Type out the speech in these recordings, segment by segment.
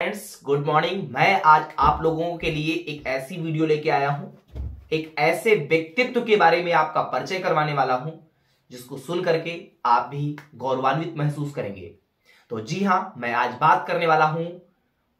Friends, good morning. मैं आज आप लोगों के लिए एक ऐसी वीडियो लेके आया हूं, एक ऐसे व्यक्तित्व के बारे में आपका परिचय करवाने वाला हूं जिसको सुन करके आप भी गौरवान्वित महसूस करेंगे। तो जी हां, मैं आज बात करने वाला हूं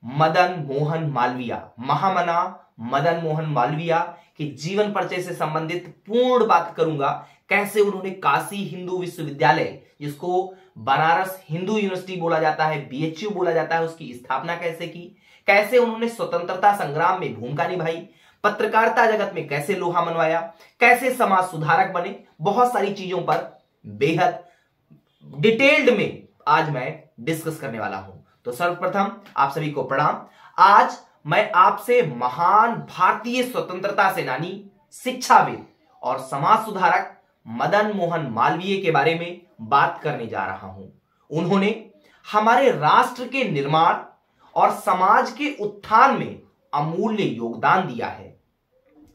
मदन मोहन मालवीय, महामना मदन मोहन मालवीय के जीवन परिचय से संबंधित पूर्ण बात करूंगा। कैसे उन्होंने काशी हिंदू विश्वविद्यालय, जिसको बनारस हिंदू यूनिवर्सिटी बोला जाता है, बीएचयू बोला जाता है, उसकी स्थापना कैसे की, कैसे उन्होंने स्वतंत्रता संग्राम में भूमिका निभाई, पत्रकारिता जगत में कैसे लोहा मनवाया, कैसे समाज सुधारक बने, बहुत सारी चीजों पर बेहद डिटेल्ड में आज मैं डिस्कस करने वाला हूं। तो सर्वप्रथम आप सभी को प्रणाम। आज मैं आपसे महान भारतीय स्वतंत्रता सेनानी, शिक्षाविद और समाज सुधारक मदन मोहन मालवीय के बारे में बात करने जा रहा हूं। उन्होंने हमारे राष्ट्र के निर्माण और समाज के उत्थान में अमूल्य योगदान दिया है।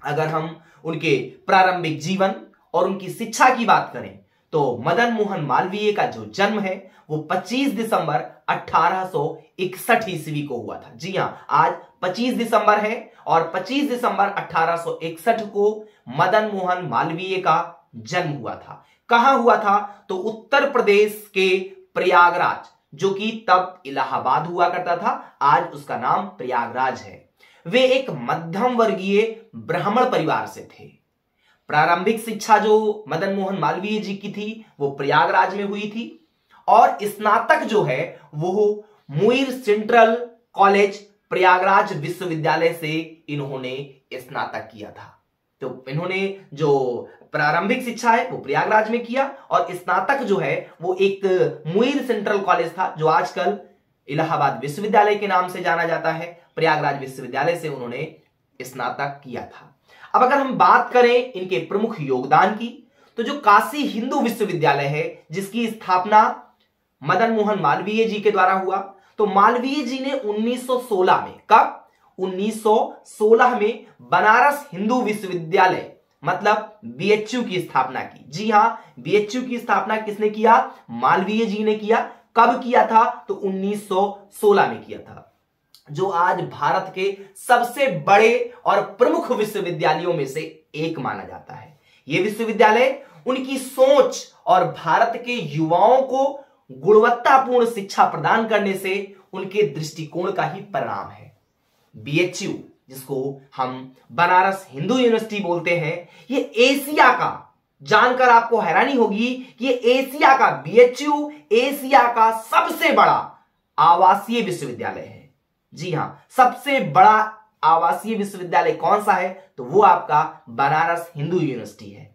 अगर हम उनके प्रारंभिक जीवन और उनकी शिक्षा की बात करें तो मदन मोहन मालवीय का जो जन्म है वो 25 दिसंबर 1861 ईस्वी को हुआ था। जी हां, आज 25 दिसंबर है और 25 दिसंबर 1861 को मदन मोहन मालवीय का जन्म हुआ था। कहां हुआ था? तो उत्तर प्रदेश के प्रयागराज, जो कि तब इलाहाबाद हुआ करता था, आज उसका नाम प्रयागराज है। वे एक मध्यम वर्गीय ब्राह्मण परिवार से थे। प्रारंभिक शिक्षा जो मदन मोहन मालवीय जी की थी वो प्रयागराज में हुई थी और स्नातक जो है वो मुइर सेंट्रल कॉलेज प्रयागराज विश्वविद्यालय से इन्होंने स्नातक किया था। तो इन्होंने जो प्रारंभिक शिक्षा है वो प्रयागराज में किया और स्नातक जो है वो एक मुइर सेंट्रल कॉलेज था, जो आजकल इलाहाबाद विश्वविद्यालय के नाम से जाना जाता है। प्रयागराज विश्वविद्यालय से उन्होंने स्नातक किया था। अब अगर हम बात करें इनके प्रमुख योगदान की, तो जो काशी हिंदू विश्वविद्यालय है जिसकी स्थापना मदन मोहन मालवीय जी के द्वारा हुआ, तो मालवीय जी ने 1916 में, कब? 1916 में बनारस हिंदू विश्वविद्यालय मतलब बीएचयू की स्थापना की। जी हां, बीएचयू की स्थापना किसने किया? मालवीय जी ने किया। कब किया था? तो 1916 में किया था, जो आज भारत के सबसे बड़े और प्रमुख विश्वविद्यालयों में से एक माना जाता है। यह विश्वविद्यालय उनकी सोच और भारत के युवाओं को गुणवत्तापूर्ण शिक्षा प्रदान करने से उनके दृष्टिकोण का ही परिणाम है। बीएचयू, जिसको हम बनारस हिंदू यूनिवर्सिटी बोलते हैं, ये एशिया का, जानकर आपको हैरानी होगी कि ये एशिया का, बीएचयू एशिया का सबसे बड़ा आवासीय विश्वविद्यालय है। जी हां, सबसे बड़ा आवासीय विश्वविद्यालय कौन सा है? तो वो आपका बनारस हिंदू यूनिवर्सिटी है।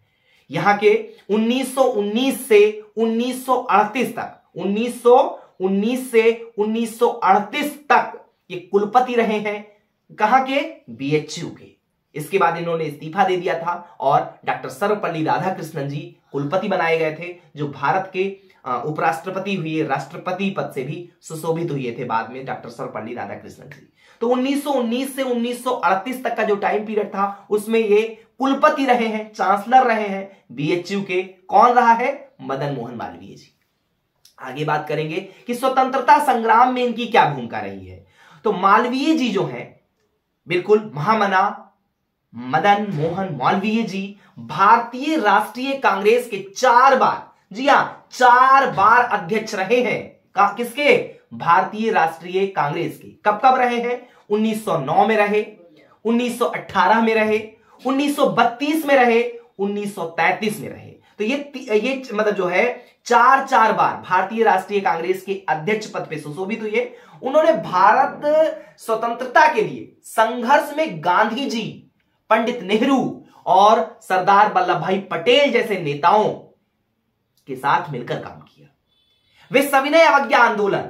यहां के 1919 से 1938 तक, 1919 से 1938 तक ये कुलपति रहे हैं। कहां के? बीएचयू के। इसके बाद इन्होंने इस्तीफा दे दिया था और डॉक्टर सर्वपल्ली राधाकृष्णन जी कुलपति बनाए गए थे, जो भारत के उपराष्ट्रपति हुए, राष्ट्रपति पद से भी सुशोभित हुए थे बाद में डॉक्टर सर्वपल्ली राधाकृष्णन जी। तो 1919 से 1938 तक का जो टाइम पीरियड था उसमें ये कुलपति रहे हैं, चांसलर रहे हैं बीएचयू के। कौन रहा है? मदन मोहन मालवीय जी। आगे बात करेंगे कि स्वतंत्रता संग्राम में इनकी क्या भूमिका रही है। तो मालवीय जी जो है, बिल्कुल महामना मदन मोहन मालवीय जी भारतीय राष्ट्रीय कांग्रेस के 4 बार, जी हां 4 बार अध्यक्ष रहे हैं। किसके? भारतीय राष्ट्रीय कांग्रेस के। कब कब रहे हैं? 1909 में रहे, 1918 में रहे, 1932 में रहे, 1933 में रहे। तो ये मतलब जो है 4 बार भारतीय राष्ट्रीय कांग्रेस के अध्यक्ष पद पे सुशोभित हुए। उन्होंने भारत स्वतंत्रता के लिए संघर्ष में गांधी जी, पंडित नेहरू और सरदार वल्लभ भाई पटेल जैसे नेताओं के साथ मिलकर काम किया। वे सविनय अवज्ञा आंदोलन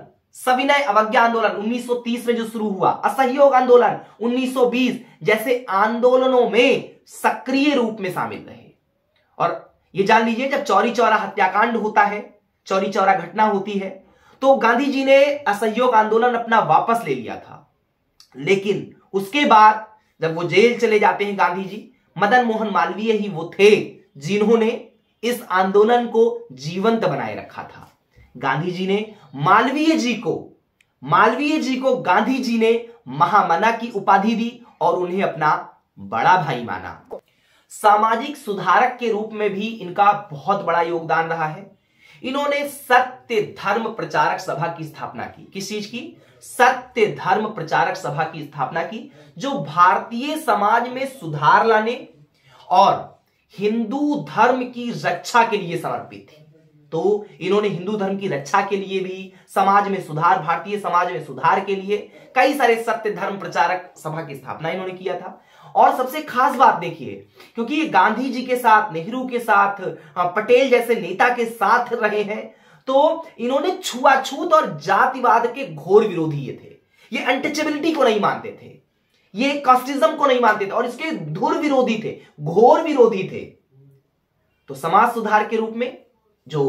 1930 में जो शुरू हुआ, असहयोग आंदोलन 1920 जैसे आंदोलनों में सक्रिय रूप में शामिल रहे। और ये जान लीजिए, जब चौरी चौरा हत्याकांड होता है, चौरी चौरा घटना होती है, तो गांधी जी ने असहयोग आंदोलन अपना वापस ले लिया था। लेकिन उसके बाद जब वो जेल चले जाते हैं गांधी जी, मदन मोहन मालवीय ही वो थे जिन्होंने इस आंदोलन को जीवंत बनाए रखा था। गांधी जी ने मालवीय जी को मालवीय जी को गांधी जी ने महामना की उपाधि दी और उन्हें अपना बड़ा भाई माना। सामाजिक सुधारक के रूप में भी इनका बहुत बड़ा योगदान रहा है। इन्होंने सत्य धर्म प्रचारक सभा की स्थापना की। किस चीज की? सत्य धर्म प्रचारक सभा की स्थापना की, जो भारतीय समाज में सुधार लाने और हिंदू धर्म की रक्षा के लिए समर्पित थी। तो इन्होंने हिंदू धर्म की रक्षा के लिए भी, समाज में सुधार, भारतीय समाज में सुधार के लिए कई सारे सत्य धर्म प्रचारक सभा की स्थापना इन्होंने किया था। और सबसे खास बात देखिए, क्योंकि ये गांधी जी के साथ, नेहरू के साथ, पटेल जैसे नेता के साथ रहे हैं, तो इन्होंने छुआछूत और जातिवाद के घोर विरोधी ये थे। ये अनटचेबिलिटी को नहीं मानते थे, ये कास्टिज्म को नहीं मानते थे और इसके धुर विरोधी थे, घोर विरोधी थे। तो समाज सुधार के रूप में जो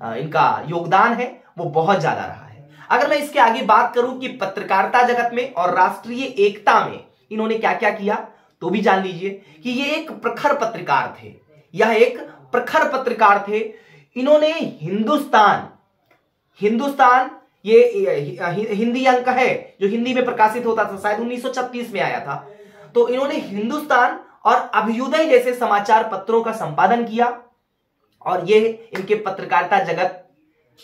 इनका योगदान है वो बहुत ज्यादा रहा है। अगर मैं इसके आगे बात करूं कि पत्रकारिता जगत में और राष्ट्रीय एकता में इन्होंने क्या क्या किया, तो भी जान लीजिए कि ये एक प्रखर पत्रकार थे। यह एक प्रखर पत्रकार थे। इन्होंने हिंदुस्तान ये हिंदी अंक है जो हिंदी में प्रकाशित होता था, शायद 1936 में आया था। तो इन्होंने हिंदुस्तान और अभ्युदय जैसे समाचार पत्रों का संपादन किया और ये इनके पत्रकारिता जगत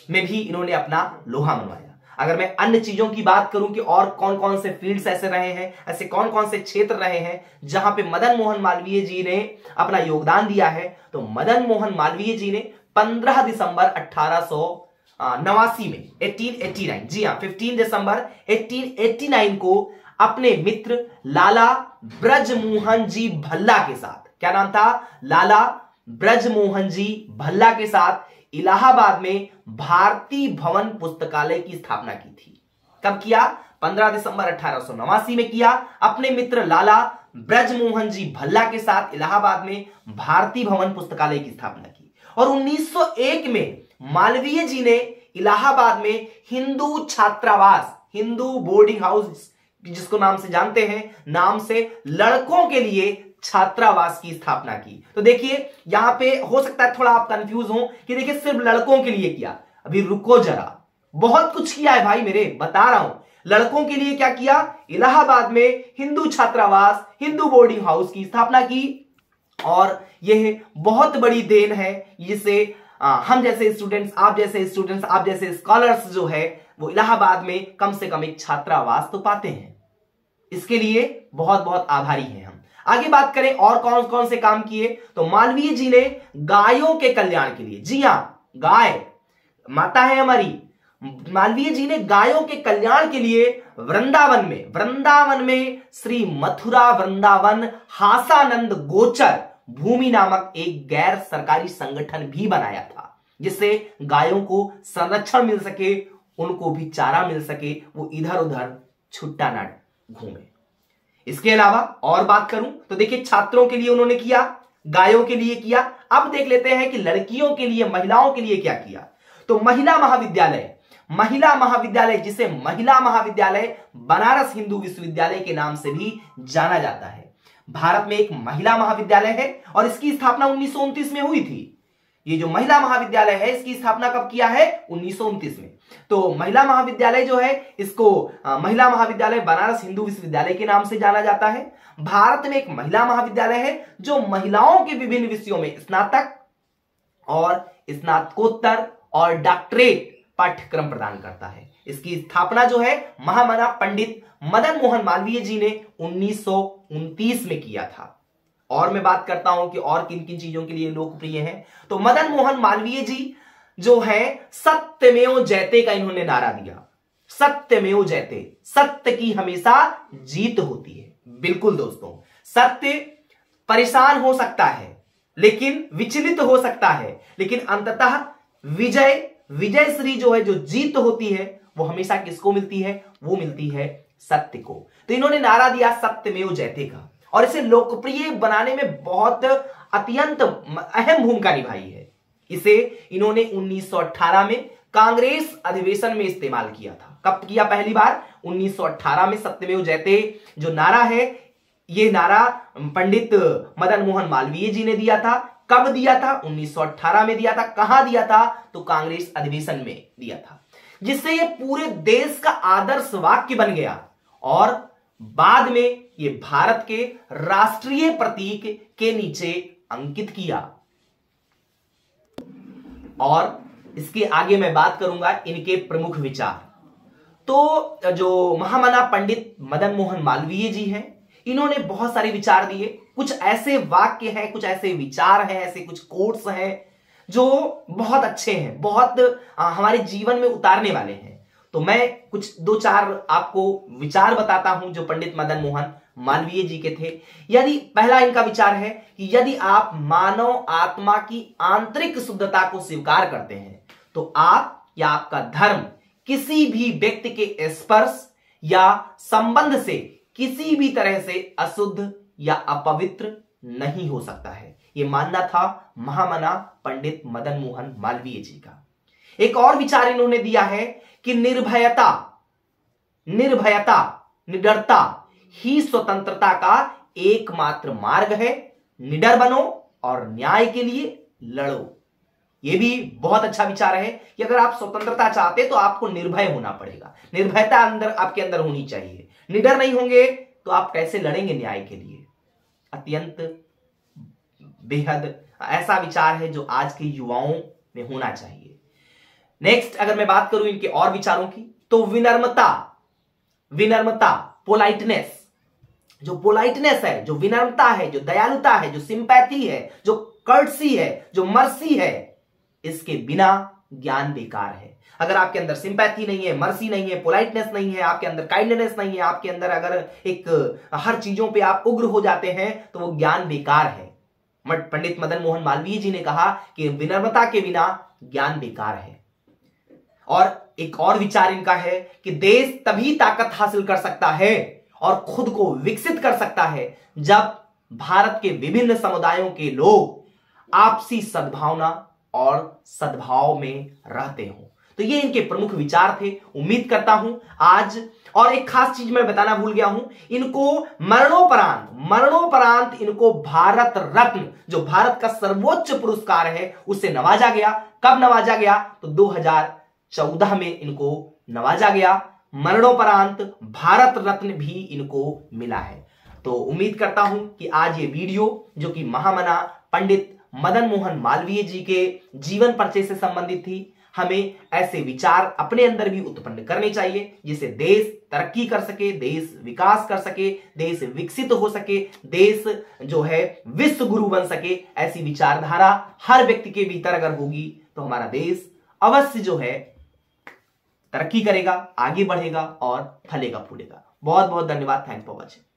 में भी इन्होंने अपना लोहा मनवाया। अगर मैं अन्य चीजों की बात करूं कि और कौन कौन से फील्ड्स ऐसे रहे हैं, ऐसे कौन कौन से क्षेत्र रहे हैं जहां पे मदन मोहन मालवीय जी ने अपना योगदान दिया है, तो मदन मोहन मालवीय जी ने 15 दिसंबर 1889 में 1889, जी हाँ 15 दिसंबर 1889 को अपने मित्र लाला ब्रजमोहन जी भल्ला के साथ, क्या नाम था? लाला ब्रजमोहन जी भल्ला के साथ इलाहाबाद में भारती भवन पुस्तकालय की स्थापना की थी। कब किया? 15 दिसंबर 1889 में किया। अपने मित्र लाला ब्रजमोहन जी भल्ला के साथ इलाहाबाद में भारती भवन पुस्तकालय की स्थापना की। और 1901 में मालवीय जी ने इलाहाबाद में हिंदू छात्रावास, हिंदू बोर्डिंग हाउस जिसको नाम से जानते हैं, नाम से लड़कों के लिए छात्रावास की स्थापना की। तो देखिए यहां पे हो सकता है थोड़ा आप कंफ्यूज हो कि देखिए सिर्फ लड़कों के लिए किया, अभी रुको जरा, बहुत कुछ किया है भाई मेरे, बता रहा हूं। लड़कों के लिए क्या किया? इलाहाबाद में हिंदू छात्रावास, हिंदू बोर्डिंग हाउस की स्थापना की। और यह बहुत बड़ी देन है जिसे हम जैसे स्टूडेंट्स, आप जैसे स्टूडेंट्स, आप जैसे स्कॉलर्स जो है वो इलाहाबाद में कम से कम एक छात्रावास तो पाते हैं। इसके लिए बहुत बहुत आभारी हैं हम। आगे बात करें और कौन कौन से काम किए, तो मालवीय जी ने गायों के कल्याण के लिए, जी हां गाय माता है हमारी, मालवीय जी ने गायों के कल्याण के लिए वृंदावन में श्री मथुरा वृंदावन हासानंद गोचर भूमि नामक एक गैर सरकारी संगठन भी बनाया था, जिससे गायों को संरक्षण मिल सके, उनको भी चारा मिल सके, वो इधर उधर छुट्टा ना घूमे। इसके अलावा और बात करूं तो देखिए छात्रों के लिए उन्होंने किया, गायों के लिए किया। अब देख लेते हैं कि लड़कियों के लिए, महिलाओं के लिए क्या किया। तो महिला महाविद्यालय जिसे महिला महाविद्यालय बनारस हिंदू विश्वविद्यालय के नाम से भी जाना जाता है। भारत में एक महिला महाविद्यालय है और इसकी स्थापना 1929 में हुई थी। ये जो महिला महाविद्यालय है इसकी स्थापना कब किया है? 1929 में। तो महिला महाविद्यालय जो है इसको महिला महाविद्यालय बनारस हिंदू विश्वविद्यालय के नाम से जाना जाता है। भारत में एक महिला महाविद्यालय है जो महिलाओं के विभिन्न विषयों में स्नातक और स्नातकोत्तर और डॉक्टरेट पाठ्यक्रम प्रदान करता है। इसकी स्थापना जो है महामना पंडित मदन मोहन मालवीय जी ने 1929 में किया था। और मैं बात करता हूं कि और किन किन चीजों के लिए लोकप्रिय हैं, तो मदन मोहन मालवीय जी जो है सत्यमेव जयते का इन्होंने नारा दिया। सत्यमेव जयते, सत्य की हमेशा जीत होती है। बिल्कुल दोस्तों, सत्य परेशान हो सकता है, लेकिन विचलित हो सकता है, लेकिन अंततः विजय श्री जो है, जो जीत होती है, वो हमेशा किसको मिलती है? वो मिलती है सत्य को। तो इन्होंने नारा दिया सत्यमेव जयते का और इसे लोकप्रिय बनाने में बहुत अत्यंत अहम भूमिका निभाई है। इसे इन्होंने 1918 में कांग्रेस अधिवेशन में इस्तेमाल किया था। कब किया? पहली बार 1918 में सत्यमेव जयते जो नारा है, ये नारा पंडित मदन मोहन मालवीय जी ने दिया था। कब दिया था? 1918 में दिया था। कहां दिया था? तो कांग्रेस अधिवेशन में दिया था। जिससे ये पूरे देश का आदर्श वाक्य बन गया और बाद में ये भारत के राष्ट्रीय प्रतीक के नीचे अंकित किया। और इसके आगे मैं बात करूंगा इनके प्रमुख विचार। तो जो महामना पंडित मदन मोहन मालवीय जी हैं, इन्होंने बहुत सारे विचार दिए। कुछ ऐसे वाक्य हैं, कुछ ऐसे विचार हैं, ऐसे कुछ कोट्स हैं जो बहुत अच्छे हैं, बहुत हमारे जीवन में उतारने वाले हैं। तो मैं कुछ दो चार आपको विचार बताता हूं जो पंडित मदन मोहन मालवीय जी के थे। यदि पहला इनका विचार है कि यदि आप मानव आत्मा की आंतरिक शुद्धता को स्वीकार करते हैं तो आप या आपका धर्म किसी भी व्यक्ति के स्पर्श या संबंध से किसी भी तरह से अशुद्ध या अपवित्र नहीं हो सकता है। यह मानना था महामना पंडित मदन मोहन मालवीय जी का। एक और विचार इन्होंने दिया है कि निर्भयता, निडरता ही स्वतंत्रता का एकमात्र मार्ग है। निडर बनो और न्याय के लिए लड़ो। यह भी बहुत अच्छा विचार है कि अगर आप स्वतंत्रता चाहते तो आपको निर्भय होना पड़ेगा, निर्भयता आपके अंदर होनी चाहिए। निडर नहीं होंगे तो आप कैसे लड़ेंगे न्याय के लिए। अत्यंत बेहद ऐसा विचार है जो आज के युवाओं में होना चाहिए। नेक्स्ट अगर मैं बात करूं इनके और विचारों की तो विनम्रता, पोलाइटनेस, जो पोलाइटनेस है, जो विनम्रता है, जो दयालुता है, जो सिंपैथी है, जो कर्टसी है, जो मर्सी है, इसके बिना ज्ञान बेकार है। अगर आपके अंदर सिंपैथी नहीं है, मर्सी नहीं है, पोलाइटनेस नहीं है, आपके अंदर काइंडनेस नहीं है, आपके अंदर अगर एक हर चीजों पे आप उग्र हो जाते हैं तो वो ज्ञान बेकार है। पंडित मदन मोहन मालवीय जी ने कहा कि विनम्रता के बिना ज्ञान बेकार है। और एक और विचार इनका है कि देश तभी ताकत हासिल कर सकता है और खुद को विकसित कर सकता है जब भारत के विभिन्न समुदायों के लोग आपसी सद्भावना और सद्भाव में रहते हो। तो ये इनके प्रमुख विचार थे। उम्मीद करता हूं आज, और एक खास चीज मैं बताना भूल गया हूं, इनको मरणोपरांत इनको भारत रत्न, जो भारत का सर्वोच्च पुरस्कार है, उससे नवाजा गया। कब नवाजा गया? तो 2014 में इनको नवाजा गया। मरणोपरांत भारत रत्न भी इनको मिला है। तो उम्मीद करता हूं कि आज ये वीडियो, जो कि महामना पंडित मदन मोहन मालवीय जी के जीवन परिचय से संबंधित थी, हमें ऐसे विचार अपने अंदर भी उत्पन्न करने चाहिए जिससे देश तरक्की कर सके, देश विकास कर सके, देश विकसित हो सके, देश जो है विश्व गुरु बन सके। ऐसी विचारधारा हर व्यक्ति के भीतर अगर होगी तो हमारा देश अवश्य जो है तरक्की करेगा, आगे बढ़ेगा और फलेगा फूलेगा। बहुत बहुत धन्यवाद। Thanks for watching.